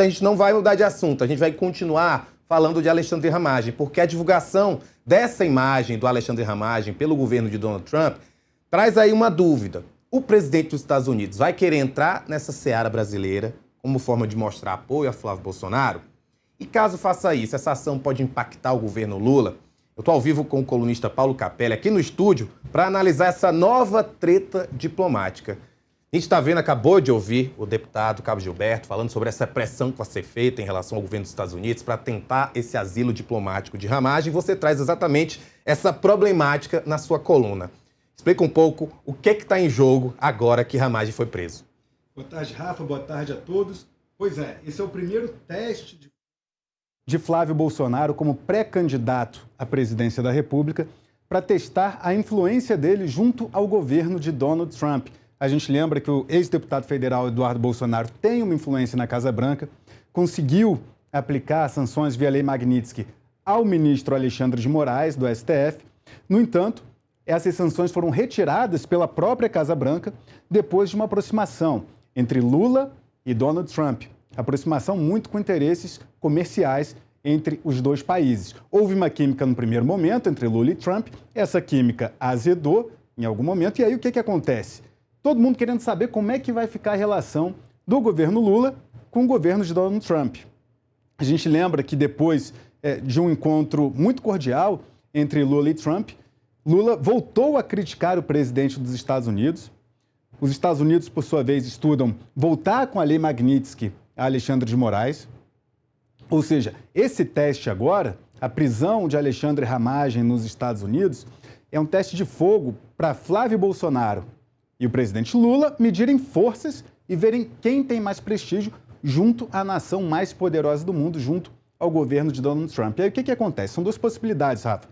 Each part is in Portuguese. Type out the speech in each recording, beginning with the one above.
A gente não vai mudar de assunto, a gente vai continuar falando de Alexandre Ramagem, porque a divulgação dessa imagem do Alexandre Ramagem pelo governo de Donald Trump traz aí uma dúvida. O presidente dos Estados Unidos vai querer entrar nessa seara brasileira como forma de mostrar apoio a Flávio Bolsonaro? E caso faça isso, essa ação pode impactar o governo Lula? Eu estou ao vivo com o colunista Paulo Capelli aqui no estúdio para analisar essa nova treta diplomática. A gente está vendo, acabou de ouvir o deputado Cabo Gilberto falando sobre essa pressão que vai ser feita em relação ao governo dos Estados Unidos para tentar esse asilo diplomático de Ramagem. Você traz exatamente essa problemática na sua coluna. Explica um pouco o que está em jogo agora que Ramagem foi preso. Boa tarde, Rafa. Boa tarde a todos. Pois é, esse é o primeiro teste de Flávio Bolsonaro como pré-candidato à presidência da República para testar a influência dele junto ao governo de Donald Trump. A gente lembra que o ex-deputado federal Eduardo Bolsonaro tem uma influência na Casa Branca, conseguiu aplicar sanções via Lei Magnitsky ao ministro Alexandre de Moraes, do STF. No entanto, essas sanções foram retiradas pela própria Casa Branca depois de uma aproximação entre Lula e Donald Trump. Aproximação muito com interesses comerciais entre os dois países. Houve uma química no primeiro momento entre Lula e Trump, essa química azedou em algum momento, e aí o que acontece? Todo mundo querendo saber como é que vai ficar a relação do governo Lula com o governo de Donald Trump. A gente lembra que depois de um encontro muito cordial entre Lula e Trump, Lula voltou a criticar o presidente dos Estados Unidos. Os Estados Unidos, por sua vez, estudam voltar com a Lei Magnitsky a Alexandre de Moraes. Ou seja, esse teste agora, a prisão de Alexandre Ramagem nos Estados Unidos, é um teste de fogo para Flávio Bolsonaro e o presidente Lula medirem forças e verem quem tem mais prestígio junto à nação mais poderosa do mundo, junto ao governo de Donald Trump. E aí o que acontece? São duas possibilidades, Rafa.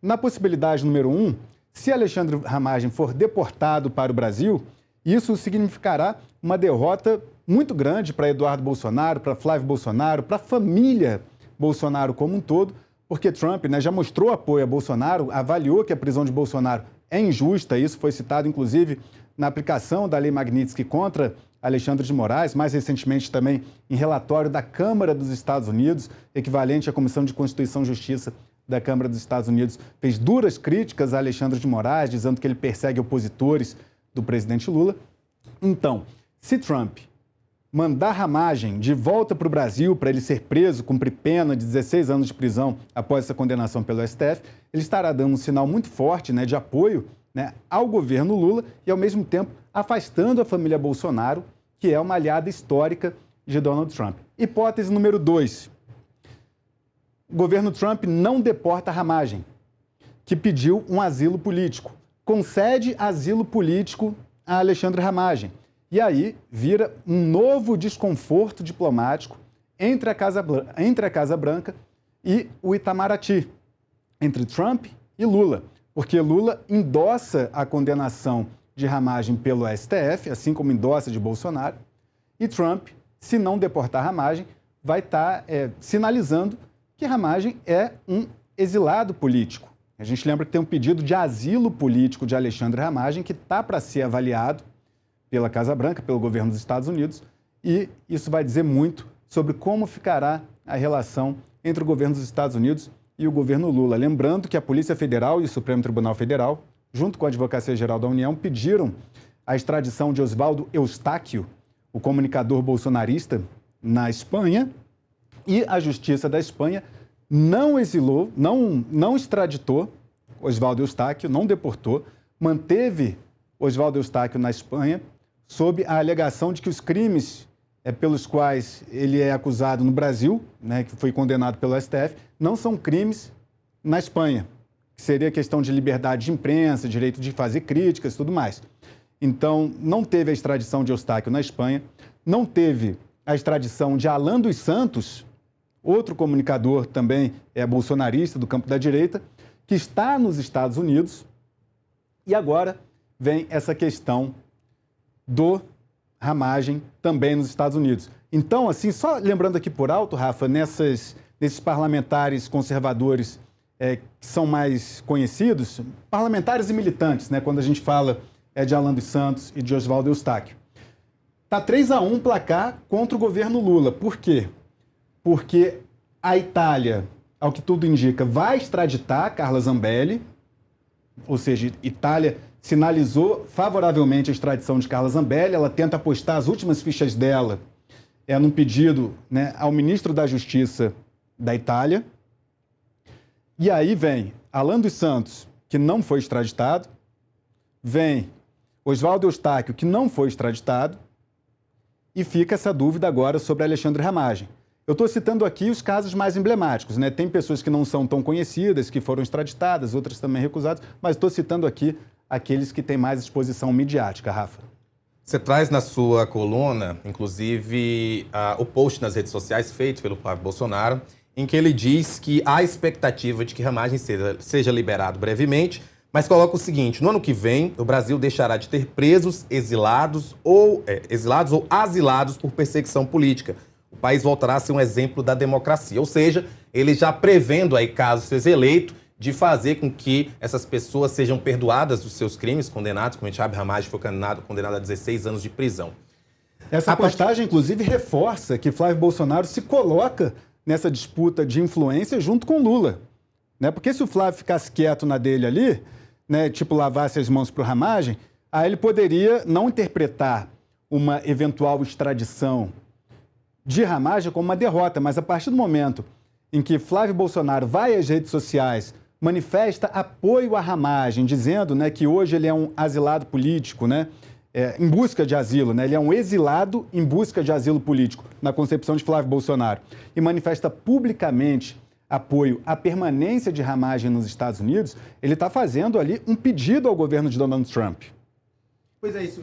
Na possibilidade número 1, se Alexandre Ramagem for deportado para o Brasil, isso significará uma derrota muito grande para Eduardo Bolsonaro, para Flávio Bolsonaro, para a família Bolsonaro como um todo, porque Trump já mostrou apoio a Bolsonaro, avaliou que a prisão de Bolsonaro é injusta, isso foi citado inclusive na aplicação da Lei Magnitsky contra Alexandre de Moraes, mais recentemente também em relatório da Câmara dos Estados Unidos, equivalente à Comissão de Constituição e Justiça da Câmara dos Estados Unidos, fez duras críticas a Alexandre de Moraes, dizendo que ele persegue opositores do presidente Lula. Então, se Trump mandar Ramagem de volta para o Brasil para ele ser preso, cumprir pena de 16 anos de prisão após essa condenação pelo STF, ele estará dando um sinal muito forte de apoio ao governo Lula e, ao mesmo tempo, afastando a família Bolsonaro, que é uma aliada histórica de Donald Trump. Hipótese número 2. O governo Trump não deporta Ramagem, que pediu um asilo político. Concede asilo político a Alexandre Ramagem. E aí vira um novo desconforto diplomático entre a Casa Branca e o Itamaraty, entre Trump e Lula, porque Lula endossa a condenação de Ramagem pelo STF, assim como endossa de Bolsonaro, e Trump, se não deportar Ramagem, vai estar sinalizando que Ramagem é um exilado político. A gente lembra que tem um pedido de asilo político de Alexandre Ramagem que está para ser avaliado pela Casa Branca, pelo governo dos Estados Unidos, e isso vai dizer muito sobre como ficará a relação entre o governo dos Estados Unidos e o governo Lula. Lembrando que a Polícia Federal e o Supremo Tribunal Federal, junto com a Advocacia Geral da União, pediram a extradição de Oswaldo Eustáquio, o comunicador bolsonarista, na Espanha, e a Justiça da Espanha não exilou, não extraditou Oswaldo Eustáquio, não deportou, manteve Oswaldo Eustáquio na Espanha, sob a alegação de que os crimes pelos quais ele é acusado no Brasil, que foi condenado pelo STF, não são crimes na Espanha, que seria questão de liberdade de imprensa, direito de fazer críticas e tudo mais. Então, não teve a extradição de Eustáquio na Espanha, não teve a extradição de Alan dos Santos, outro comunicador também bolsonarista do campo da direita, que está nos Estados Unidos, e agora vem essa questão do Ramagem também nos Estados Unidos. Então, assim, só lembrando aqui por alto, Rafa, nesses parlamentares conservadores que são mais conhecidos, parlamentares e militantes, quando a gente fala de Alan dos Santos e de Oswaldo Eustáquio. Tá 3-1 placar contra o governo Lula. Por quê? Porque a Itália, ao que tudo indica, vai extraditar Carla Zambelli, ou seja, Itália sinalizou favoravelmente a extradição de Carla Zambelli, ela tenta apostar as últimas fichas dela num pedido, né, ao ministro da Justiça da Itália. E aí vem Alan dos Santos, que não foi extraditado, vem Oswaldo Eustáquio, que não foi extraditado, e fica essa dúvida agora sobre Alexandre Ramagem. Eu estou citando aqui os casos mais emblemáticos, né? Tem pessoas que não são tão conhecidas, que foram extraditadas, outras também recusadas, mas estou citando aqui aqueles que têm mais exposição midiática, Rafa. Você traz na sua coluna, inclusive, o post nas redes sociais feito pelo Flávio Bolsonaro, em que ele diz que há expectativa de que Ramagem seja liberado brevemente, mas coloca o seguinte: no ano que vem, o Brasil deixará de ter presos, exilados ou asilados por perseguição política. O país voltará a ser um exemplo da democracia. Ou seja, ele já prevendo aí, caso seja eleito, de fazer com que essas pessoas sejam perdoadas dos seus crimes, condenados, como a gente sabe, Ramagem foi condenado a 16 anos de prisão. Essa postagem, inclusive, reforça que Flávio Bolsonaro se coloca nessa disputa de influência junto com Lula. Né? Porque se o Flávio ficasse quieto na dele ali, né, tipo lavasse as mãos para o Ramagem, aí ele poderia não interpretar uma eventual extradição de Ramagem como uma derrota, mas a partir do momento em que Flávio Bolsonaro vai às redes sociais, manifesta apoio à Ramagem, dizendo, né, que hoje ele é um asilado político, né, em busca de asilo, né, ele é um exilado em busca de asilo político, na concepção de Flávio Bolsonaro, e manifesta publicamente apoio à permanência de Ramagem nos Estados Unidos, ele está fazendo ali um pedido ao governo de Donald Trump. Pois é, isso.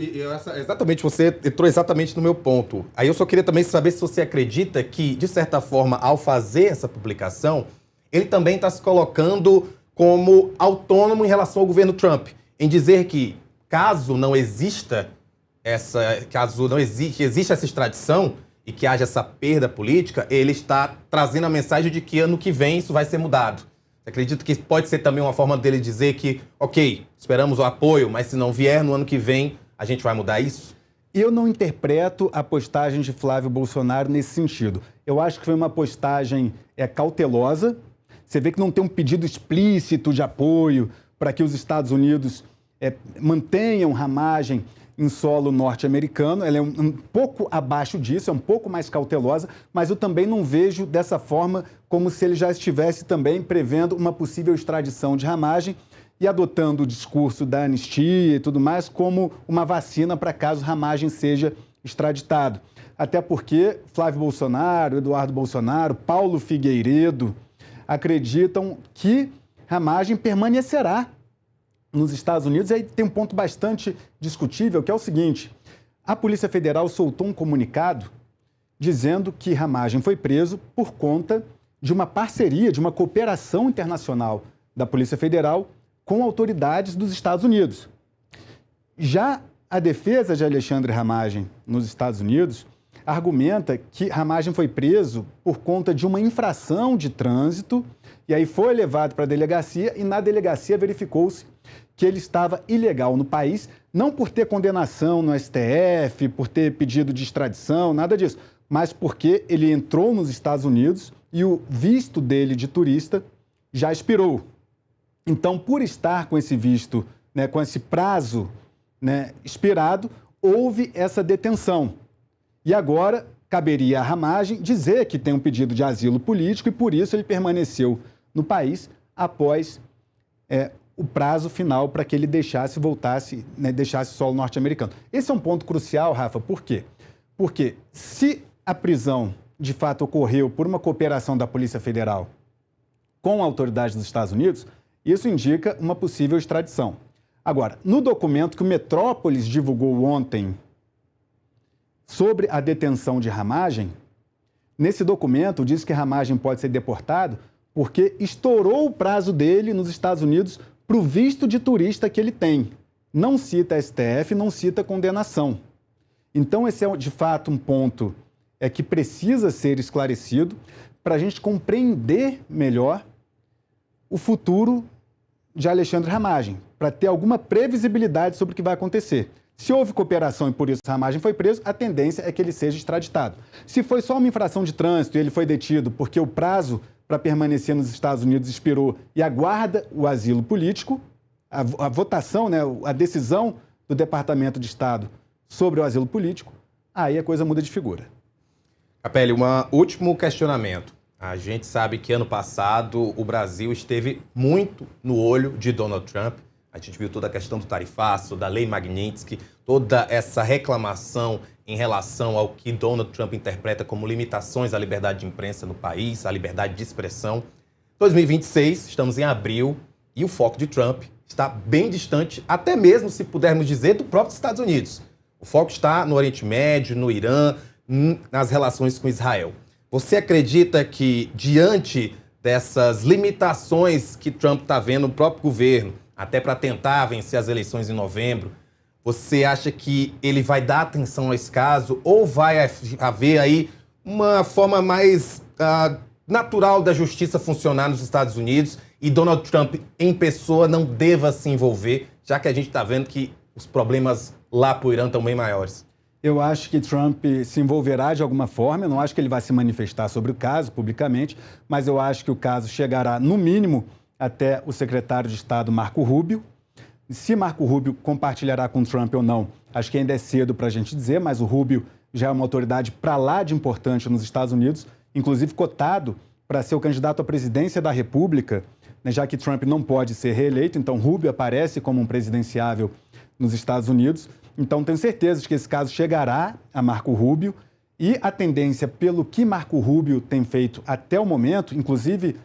Exatamente, você entrou exatamente no meu ponto. Aí eu só queria também saber se você acredita que, de certa forma, ao fazer essa publicação, ele também está se colocando como autônomo em relação ao governo Trump, em dizer que, caso exista essa extradição e que haja essa perda política, ele está trazendo a mensagem de que ano que vem isso vai ser mudado. Você acredita que pode ser também uma forma dele dizer que, ok, esperamos o apoio, mas se não vier no ano que vem, a gente vai mudar isso? Eu não interpreto a postagem de Flávio Bolsonaro nesse sentido. Eu acho que foi uma postagem cautelosa. Você vê que não tem um pedido explícito de apoio para que os Estados Unidos mantenham Ramagem em solo norte-americano. Ela é um pouco abaixo disso, é um pouco mais cautelosa, mas eu também não vejo dessa forma como se ele já estivesse também prevendo uma possível extradição de Ramagem e adotando o discurso da anistia e tudo mais como uma vacina para caso Ramagem seja extraditado. Até porque Flávio Bolsonaro, Eduardo Bolsonaro, Paulo Figueiredo acreditam que Ramagem permanecerá nos Estados Unidos. E aí tem um ponto bastante discutível, que é o seguinte: a Polícia Federal soltou um comunicado dizendo que Ramagem foi preso por conta de uma parceria, de uma cooperação internacional da Polícia Federal com autoridades dos Estados Unidos. Já a defesa de Alexandre Ramagem nos Estados Unidos argumenta que Ramagem foi preso por conta de uma infração de trânsito e aí foi levado para a delegacia e na delegacia verificou-se que ele estava ilegal no país, não por ter condenação no STF, por ter pedido de extradição, nada disso, mas porque ele entrou nos Estados Unidos e o visto dele de turista já expirou. Então, por estar com esse visto, né, com esse prazo, né, expirado, houve essa detenção. E agora caberia à Ramagem dizer que tem um pedido de asilo político e por isso ele permaneceu no país após o prazo final para que ele deixasse o solo norte-americano. Esse é um ponto crucial, Rafa. Por quê? Porque se a prisão de fato ocorreu por uma cooperação da Polícia Federal com autoridades dos Estados Unidos, isso indica uma possível extradição. Agora, no documento que o Metrópolis divulgou ontem sobre a detenção de Ramagem, nesse documento diz que Ramagem pode ser deportado porque estourou o prazo dele nos Estados Unidos para o visto de turista que ele tem. Não cita STF, não cita condenação. Então, esse é, de fato, um ponto que precisa ser esclarecido para a gente compreender melhor o futuro de Alexandre Ramagem, para ter alguma previsibilidade sobre o que vai acontecer. Se houve cooperação e por isso Ramagem foi preso, a tendência é que ele seja extraditado. Se foi só uma infração de trânsito e ele foi detido porque o prazo para permanecer nos Estados Unidos expirou e aguarda o asilo político, a votação, né, a decisão do Departamento de Estado sobre o asilo político, aí a coisa muda de figura. Capelli, um último questionamento. A gente sabe que ano passado o Brasil esteve muito no olho de Donald Trump. A gente viu toda a questão do tarifaço, da lei Magnitsky, toda essa reclamação em relação ao que Donald Trump interpreta como limitações à liberdade de imprensa no país, à liberdade de expressão. 2026, estamos em abril, e o foco de Trump está bem distante, até mesmo, se pudermos dizer, do próprio Estados Unidos. O foco está no Oriente Médio, no Irã, nas relações com Israel. Você acredita que, diante dessas limitações que Trump está vendo no próprio governo, até para tentar vencer as eleições em novembro, você acha que ele vai dar atenção a esse caso ou vai haver aí uma forma mais natural da justiça funcionar nos Estados Unidos e Donald Trump em pessoa não deva se envolver, já que a gente está vendo que os problemas lá para o Irã estão bem maiores? Eu acho que Trump se envolverá de alguma forma, eu não acho que ele vai se manifestar sobre o caso publicamente, mas eu acho que o caso chegará, no mínimo, até o secretário de Estado Marco Rubio. Se Marco Rubio compartilhará com Trump ou não, acho que ainda é cedo para a gente dizer, mas o Rubio já é uma autoridade para lá de importante nos Estados Unidos, inclusive cotado para ser o candidato à presidência da República, né, já que Trump não pode ser reeleito, então Rubio aparece como um presidenciável nos Estados Unidos. Então tenho certeza de que esse caso chegará a Marco Rubio e a tendência, pelo que Marco Rubio tem feito até o momento, inclusive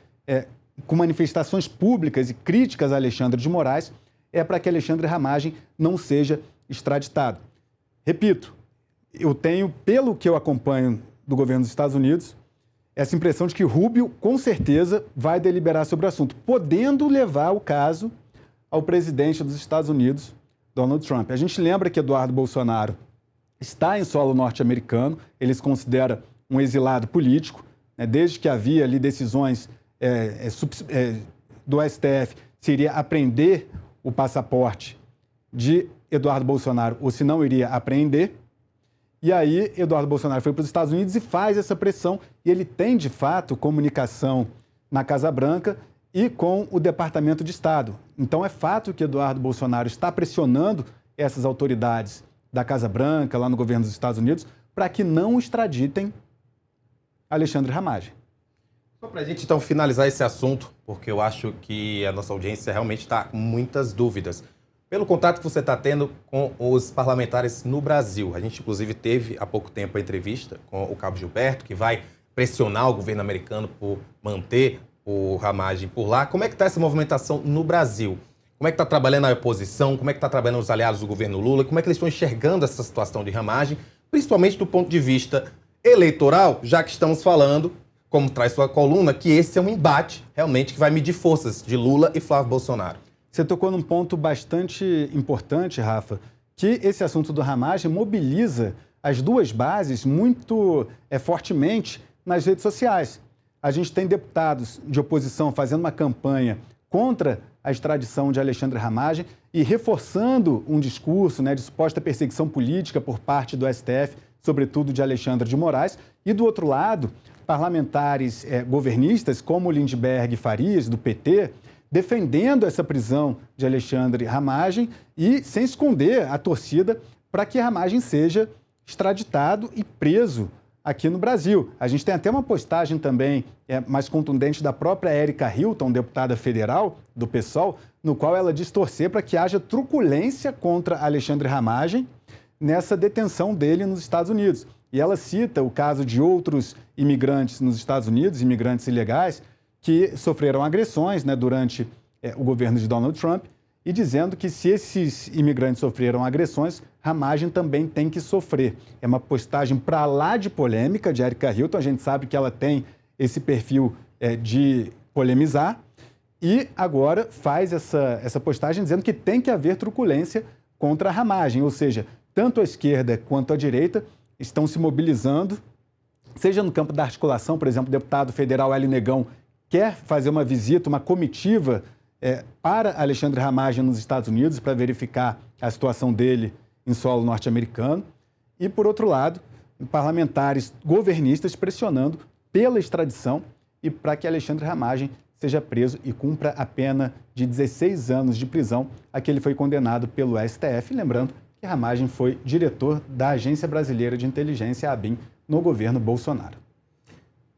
com manifestações públicas e críticas a Alexandre de Moraes, é para que Alexandre Ramagem não seja extraditado. Repito, eu tenho, pelo que eu acompanho do governo dos Estados Unidos, essa impressão de que Rubio, com certeza, vai deliberar sobre o assunto, podendo levar o caso ao presidente dos Estados Unidos, Donald Trump. A gente lembra que Eduardo Bolsonaro está em solo norte-americano, ele se considera um exilado político, né, desde que havia ali decisões do STF, se iria apreender o passaporte de Eduardo Bolsonaro ou se não iria apreender. E aí, Eduardo Bolsonaro foi para os Estados Unidos e faz essa pressão. E ele tem, de fato, comunicação na Casa Branca e com o Departamento de Estado. Então, é fato que Eduardo Bolsonaro está pressionando essas autoridades da Casa Branca, lá no governo dos Estados Unidos, para que não extraditem Alexandre Ramagem. Só para a gente, então, finalizar esse assunto, porque eu acho que a nossa audiência realmente está com muitas dúvidas. Pelo contato que você está tendo com os parlamentares no Brasil, a gente, inclusive, teve há pouco tempo a entrevista com o Cabo Gilberto, que vai pressionar o governo americano por manter o Ramagem por lá. Como é que está essa movimentação no Brasil? Como é que está trabalhando a oposição? Como é que está trabalhando os aliados do governo Lula? Como é que eles estão enxergando essa situação de Ramagem, principalmente do ponto de vista eleitoral, já que estamos falando, como traz sua coluna, que esse é um embate realmente que vai medir forças de Lula e Flávio Bolsonaro. Você tocou num ponto bastante importante, Rafa, que esse assunto do Ramagem mobiliza as duas bases muito fortemente nas redes sociais. A gente tem deputados de oposição fazendo uma campanha contra a extradição de Alexandre Ramagem e reforçando um discurso, né, de suposta perseguição política por parte do STF, sobretudo de Alexandre de Moraes. E, do outro lado, parlamentares governistas, como Lindbergh e Farias, do PT, defendendo essa prisão de Alexandre Ramagem e sem esconder a torcida para que Ramagem seja extraditado e preso aqui no Brasil. A gente tem até uma postagem também mais contundente da própria Érica Hilton, deputada federal do PSOL, no qual ela diz torcer para que haja truculência contra Alexandre Ramagem nessa detenção dele nos Estados Unidos. E ela cita o caso de outros imigrantes nos Estados Unidos, imigrantes ilegais, que sofreram agressões, né, durante o governo de Donald Trump, e dizendo que se esses imigrantes sofreram agressões, Ramagem também tem que sofrer. É uma postagem para lá de polêmica de Érica Hilton, a gente sabe que ela tem esse perfil de polemizar, e agora faz essa postagem dizendo que tem que haver truculência contra Ramagem, ou seja, tanto a esquerda quanto a direita estão se mobilizando, seja no campo da articulação, por exemplo, o deputado federal Hélio Negão quer fazer uma visita, uma comitiva para Alexandre Ramagem nos Estados Unidos para verificar a situação dele em solo norte-americano. E, por outro lado, parlamentares governistas pressionando pela extradição e para que Alexandre Ramagem seja preso e cumpra a pena de 16 anos de prisão a que ele foi condenado pelo STF. Lembrando que Ramagem foi diretor da Agência Brasileira de Inteligência, a ABIN, no governo Bolsonaro.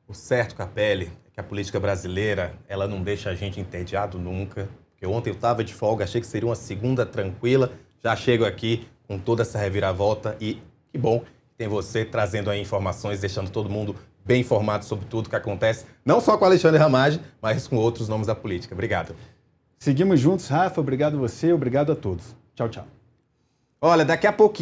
O certo, Capelli, é que a política brasileira ela não deixa a gente entediado nunca. Porque ontem eu estava de folga, achei que seria uma segunda tranquila. Já chego aqui com toda essa reviravolta e que bom que tem você trazendo aí informações, deixando todo mundo bem informado sobre tudo que acontece, não só com Alexandre Ramagem, mas com outros nomes da política. Obrigado. Seguimos juntos, Rafa. Obrigado a você, obrigado a todos. Tchau, tchau. Olha, daqui a pouquinho